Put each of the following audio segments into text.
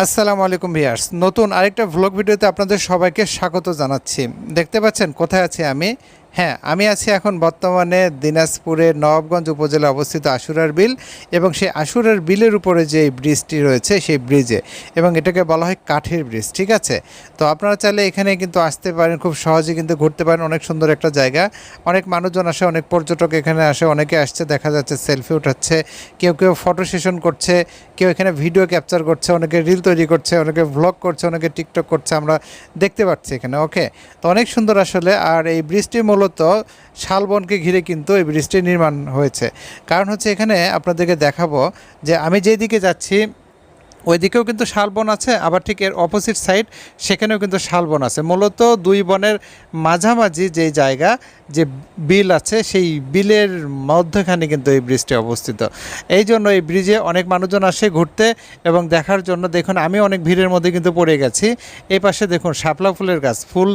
আসসালামু আলাইকুম ভিউয়ার্স, নতুন আরেকটা ভ্লগ ভিডিওতে আপনাদের সবাইকে স্বাগত জানাচ্ছি। দেখতে পাচ্ছেন কোথায় আছি আমি? হ্যাঁ, আমি আছি এখন বর্তমানে দিনাজপুরের নবাবগঞ্জ উপজেলায় অবস্থিত আশুরার বিল এবং সেই আশুরার বিলের উপরে যে ব্রিজটি রয়েছে সেই ব্রিজে, এবং এটাকে বলা হয় কাঠের ব্রিজ। ঠিক আছে, তো আপনারা চাইলে এখানে কিন্তু আসতে পারেন, খুব সহজে কিন্তু ঘুরতে পারেন। অনেক সুন্দর একটা জায়গা, অনেক মানুষজন আসে, অনেক পর্যটক এখানে আসে, অনেকে আসছে, দেখা যাচ্ছে সেলফি উঠাচ্ছে, কেউ কেউ ফটো সেশন করছে, কেউ এখানে ভিডিও ক্যাপচার করছে, অনেকে রিল তৈরি করছে, অনেকে ভ্লগ করছে, অনেকে টিকটক করছে, আমরা দেখতে পাচ্ছি এখানে। ওকে, তো অনেক সুন্দর আসলে। আর এই ব্রিজটি মূলত শালবনকে ঘিরে কিন্তু এই ব্রিজটি নির্মাণ হয়েছে। কারণ হচ্ছে এখানে আপনাদেরকে দেখাবো যে আমি যেদিকে যাচ্ছি ওইদিকেও কিন্তু শালবন আছে, আবার ঠিক এর অপোজিট সাইড সেখানেও কিন্তু শালবন আছে। মূলত দুই বনের মাঝামাঝি যেই জায়গা, যে বিল আছে, সেই বিলের মধ্যখানে কিন্তু এই ব্রিজটি অবস্থিত। এই জন্য এই ব্রিজে অনেক মানুষজন আসে ঘুরতে এবং দেখার জন্য। দেখুন, আমি অনেক ভিড়ের মধ্যে কিন্তু পড়ে গেছি। এই পাশে দেখুন শাপলা ফুলের গাছ, ফুল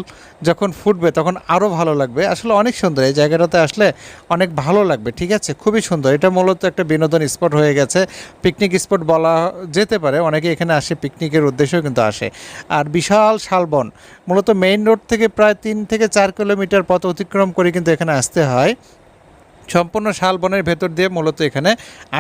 যখন ফুটবে তখন আরও ভালো লাগবে। আসলে অনেক সুন্দর, এই জায়গাটাতে আসলে অনেক ভালো লাগবে। ঠিক আছে, খুবই সুন্দর। এটা মূলত একটা বিনোদন স্পট হয়ে গেছে, পিকনিক স্পট বলা যেতে পারে। অনেকে এখানে আসে পিকনিকের উদ্দেশ্যেও কিন্তু আসে। আর বিশাল শালবন, মূলত মেইন রোড থেকে প্রায় 3 থেকে 4 কিলোমিটার পথ অতিক্রম করে কিন্তু এখানে আসতে হয়। সম্পূর্ণ শালবনের ভেতর দিয়ে মূলত এখানে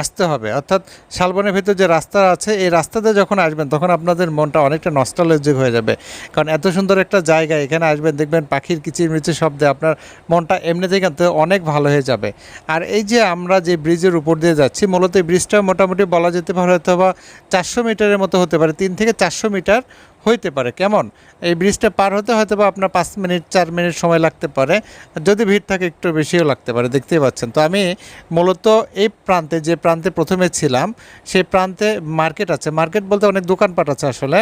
আসতে হবে। অর্থাৎ শালবনের ভেতর যে রাস্তা আছে, এই রাস্তাতে যখন আসবেন তখন আপনাদের মনটা অনেকটা নস্টালজিক হয়ে যাবে। কারণ এত সুন্দর একটা জায়গা, এখানে আসবেন দেখবেন পাখির কিচিরমিচির শব্দে আপনার মনটা এমনিতেই কিন্তু অনেক ভালো হয়ে যাবে। আর এই যে আমরা যে ব্রিজের উপর দিয়ে যাচ্ছি, মূলত এই ব্রিজটা মোটামুটি বলা যেতে পারে হয়তো বা 400 মিটারের মতো হতে পারে, 3 থেকে 400 মিটার হইতে পারে। কেমন, এই ব্রিজটা পার হতে হয়তো বা আপনার 5 মিনিট 4 মিনিট সময় লাগতে পারে, যদি ভিড় থাকে একটু বেশিও লাগতে পারে। দেখতেই পাচ্ছেন। তো আমি মূলত এই প্রান্তে, যে প্রান্তে প্রথমে ছিলাম, সেই প্রান্তে মার্কেট আছে। মার্কেট বলতে অনেক দোকানপাট আছে আসলে।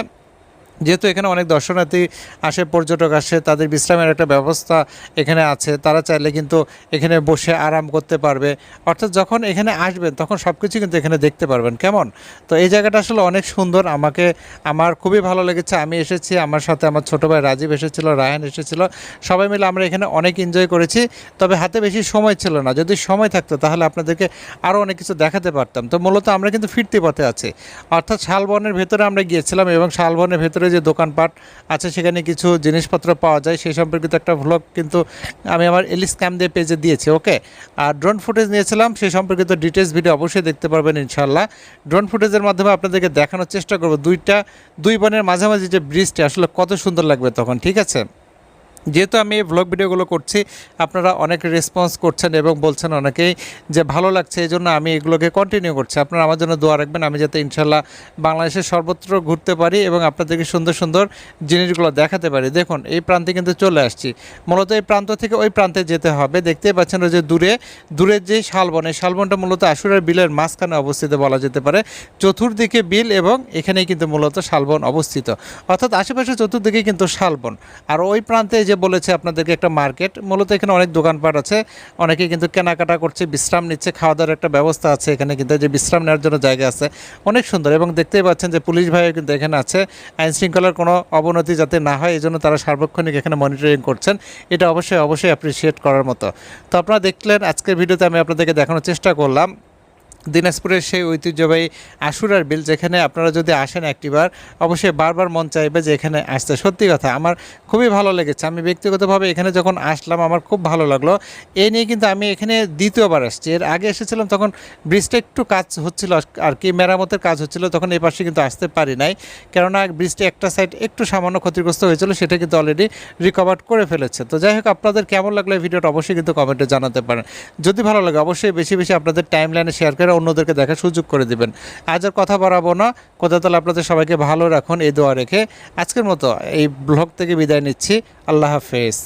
যেহেতু এখানে অনেক দর্শনার্থী আসে, পর্যটক আসে, তাদের বিশ্রামের একটা ব্যবস্থা এখানে আছে। তারা চাইলে কিন্তু এখানে বসে আরাম করতে পারবে। অর্থাৎ যখন এখানে আসবেন তখন সব কিছু কিন্তু এখানে দেখতে পারবেন। কেমন, তো এই জায়গাটা আসলে অনেক সুন্দর। আমার খুবই ভালো লেগেছে। আমি এসেছি, আমার সাথে আমার ছোটো ভাই রাজীব এসেছিল, রায়হান এসেছিল, সবাই মিলে আমরা এখানে অনেক এনজয় করেছি। তবে হাতে বেশি সময় ছিল না, যদি সময় থাকতো তাহলে আপনাদেরকে আরও অনেক কিছু দেখাতে পারতাম। তো মূলত আমরা কিন্তু ফিরতি পথে আছি, অর্থাৎ শালবনের ভেতরে আমরা গিয়েছিলাম এবং শালবনের ভেতরে যে দোকানপাট আছে সেখানে কিছু জিনিসপত্র পাওয়া যায়, সেই সম্পর্কিত একটা ভ্লগ কিন্তু আমি আমার এলিস ক্যাম দিয়ে পেজে দিয়েছি। ওকে, আর ড্রোন ফুটেজ নিয়েছিলাম, সেই সম্পর্কিত ডিটেলস ভিডিও অবশ্যই দেখতে পারবেন ইনশাল্লাহ। ড্রোন ফুটেজের মাধ্যমে আপনাদেরকে দেখানোর চেষ্টা করব দুই বনের মাঝামাঝি যে ব্রিজটি আসলে কত সুন্দর লাগবে তখন। ঠিক আছে, যেহেতু আমি এই ভ্লগ ভিডিওগুলো করছি, আপনারা অনেক রেসপন্স করছেন এবং বলছেন অনেকেই যে ভালো লাগছে, এই জন্য আমি এগুলোকে কন্টিনিউ করছি। আপনারা আমার জন্য দোয়া রাখবেন, আমি যাতে ইনশাল্লাহ বাংলাদেশের সর্বত্র ঘুরতে পারি এবং আপনাদেরকে সুন্দর সুন্দর জিনিসগুলো দেখাতে পারি। দেখুন, এই প্রান্তে কিন্তু চলে আসছি। মূলত এই প্রান্ত থেকে ওই প্রান্তে যেতে হবে। দেখতেই পাচ্ছেন ওই যে দূরের যে শালবন, এই শালবনটা মূলত আশুরার বিলের মাঝখানে অবস্থিত বলা যেতে পারে। চতুর্দিকে বিল এবং এখানেই কিন্তু মূলত শালবন অবস্থিত, অর্থাৎ আশেপাশে চতুর্দিকে কিন্তু শালবন। আর ওই প্রান্তে যে বলেছে আপনাদেরকে একটা মার্কেট, মূলত এখানে অনেক দোকানপাট আছে, অনেকে কিন্তু কেনাকাটা করছে, বিশ্রাম নিচ্ছে, খাওয়া দাওয়ার একটা ব্যবস্থা আছে এখানে, কিন্তু যে বিশ্রাম নেওয়ার জন্য জায়গা আছে অনেক সুন্দর। এবং দেখতেই পাচ্ছেন যে পুলিশ ভাইও কিন্তু এখানে আছে, আইন শৃঙ্খলার কোনো অবনতি যাতে না হয় এই জন্য তারা সার্বক্ষণিক এখানে মনিটরিং করছেন। এটা অবশ্যই অ্যাপ্রিসিয়েট করার মতো। তো আপনারা দেখলেন আজকের ভিডিওতে আমি আপনাদেরকে দেখানোর চেষ্টা করলাম দিনাজপুরের সেই ঐতিহ্যবাহী আশুরার বিল, যেখানে আপনারা যদি আসেন একটিবার অবশ্যই বারবার মন চাইবে যে এখানে আসতে। সত্যি কথা, আমার খুবই ভালো লেগেছে। আমি ব্যক্তিগতভাবে এখানে যখন আসলাম আমার খুব ভালো লাগলো। এই নিয়ে কিন্তু আমি এখানে দ্বিতীয়বার আসছি। এর আগে এসেছিলাম তখন ব্রিজটা একটু কাজ হচ্ছিল আর কি, মেরামতের কাজ হচ্ছিল, তখন এই পাশে কিন্তু আসতে পারি নাই, কেননা ব্রিজটা একটা সাইড একটু সামান্য ক্ষতিগ্রস্ত হয়েছিল, সেটা কিন্তু অলরেডি রিকভার করে ফেলেছে। তো যাই হোক, আপনাদের কেমন লাগলো এই ভিডিওটা অবশ্যই কিন্তু কমেন্টে জানাতে পারেন। যদি ভালো লাগে অবশ্যই বেশি বেশি আপনাদের টাইম লাইনে শেয়ার করে অন্যদেরকে দেখার সুযোগ করে দিবেন। আজ আর কথা বাড়াবো না, কথা তাহলে আপনাদের সবাইকে ভালো রাখুন এই দোয়া রেখে আজকের মতো এই ব্লগ থেকে বিদায় নিচ্ছি। আল্লাহ হাফেজ।